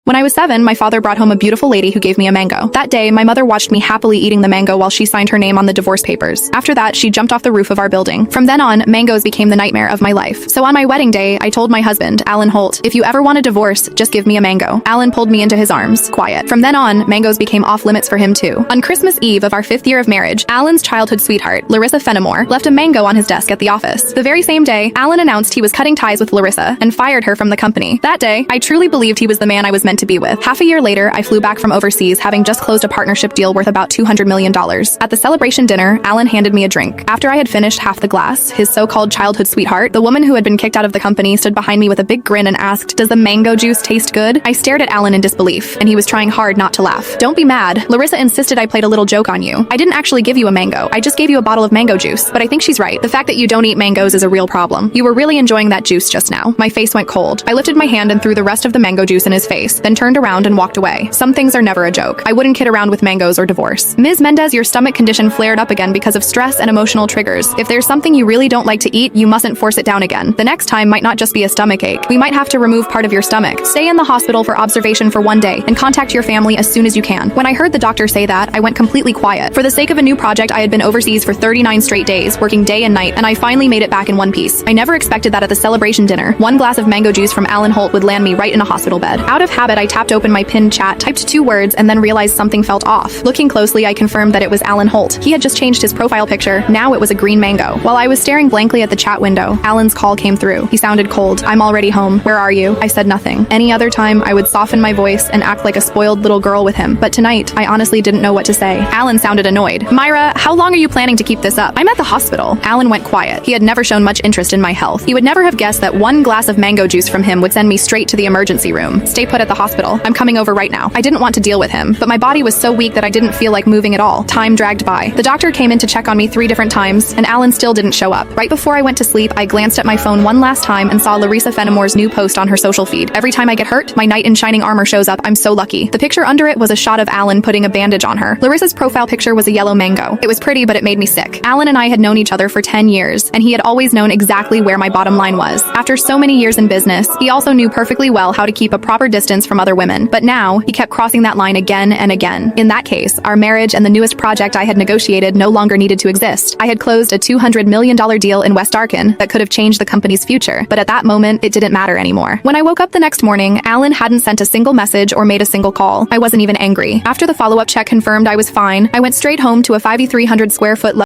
When I was 7, my father brought home a beautiful lady who gave me a mango. That day, my mother watched me happily eating the mango while she signed her name on the divorce papers. After that, she jumped off the roof of our building. From then on, mangoes became the nightmare of my life. So on my wedding day, I told my husband, Alan Holt, if you ever want a divorce, just give me a mango. Alan pulled me into his arms. Quiet. From then on, mangoes became off limits for him too. On Christmas Eve of our 5th year of marriage, Alan's childhood sweetheart, Larissa Fenimore, left a mango on his desk at the office. The very same day, Alan announced he was cutting ties with Larissa and fired her from the company. That day, I truly believed he was the man I was meant to be with. Half a year later, I flew back from overseas, having just closed a partnership deal worth about $200 million. At the celebration dinner, Alan handed me a drink. After I had finished half the glass, his so-called childhood sweetheart, the woman who had been kicked out of the company, stood behind me with a big grin and asked, "Does the mango juice taste good?" I stared at Alan in disbelief, and he was trying hard not to laugh. "Don't be mad. Larissa insisted I played a little joke on you. I didn't actually give you a mango. I just gave you a bottle of mango juice." But I think she's right. The fact that you don't eat mangoes is a real problem. You were really enjoying that juice just now. My face went cold. I lifted my hand and threw the rest of the mango juice in his face, then turned around and walked away. Some things are never a joke. I wouldn't kid around with mangoes or divorce. Ms. Mendez, your stomach condition flared up again because of stress and emotional triggers. If there's something you really don't like to eat, you mustn't force it down again. The next time might not just be a stomach ache. We might have to remove part of your stomach. Stay in the hospital for observation for 1 day and contact your family as soon as you can. When I heard the doctor say that, I went completely quiet. For the sake of a new project, I had been overseas for 39 straight days, working day and night, and I finally made it back in one piece. I never expected that at the celebration dinner, 1 glass of mango juice from Alan Holt would land me right in a hospital bed. Out of habit, I tapped open my pinned chat, typed 2 words, and then realized something felt off. Looking closely, I confirmed that it was Alan Holt. He had just changed his profile picture. Now it was a green mango. While I was staring blankly at the chat window, Alan's call came through. He sounded cold. "I'm already home. Where are you?" I said nothing. Any other time, I would soften my voice and act like a spoiled little girl with him. But tonight, I honestly didn't know what to say. Alan sounded annoyed. "Myra, how long are you planning to keep this up? I'm at the hospital." Alan went quiet. He had never shown much interest in my health. He would never have guessed that 1 glass of mango juice from him would send me straight to the emergency room. "Stay put at the hospital. I'm coming over right now." I didn't want to deal with him, but my body was so weak that I didn't feel like moving at all. Time dragged by. The doctor came in to check on me 3 different times, and Alan still didn't show up. Right before I went to sleep, I glanced at my phone one last time and saw Larissa Fenimore's new post on her social feed. "Every time I get hurt, my knight in shining armor shows up. I'm so lucky." The picture under it was a shot of Alan putting a bandage on her. Larissa's profile picture was a yellow mango. It was pretty, but it made me sick. Alan and I had known each other for 10 years, and he had always known exactly where my bottom line was. After so many years in business, he also knew perfectly well how to keep a proper distance from other women. But now, he kept crossing that line again and again. In that case, our marriage and the newest project I had negotiated no longer needed to exist. I had closed a $200 million deal in West Arkan that could have changed the company's future, but at that moment, it didn't matter anymore. When I woke up the next morning, Alan hadn't sent a single message or made a single call. I wasn't even angry. After the follow-up check confirmed I was fine, I went straight home to a 5,300 square foot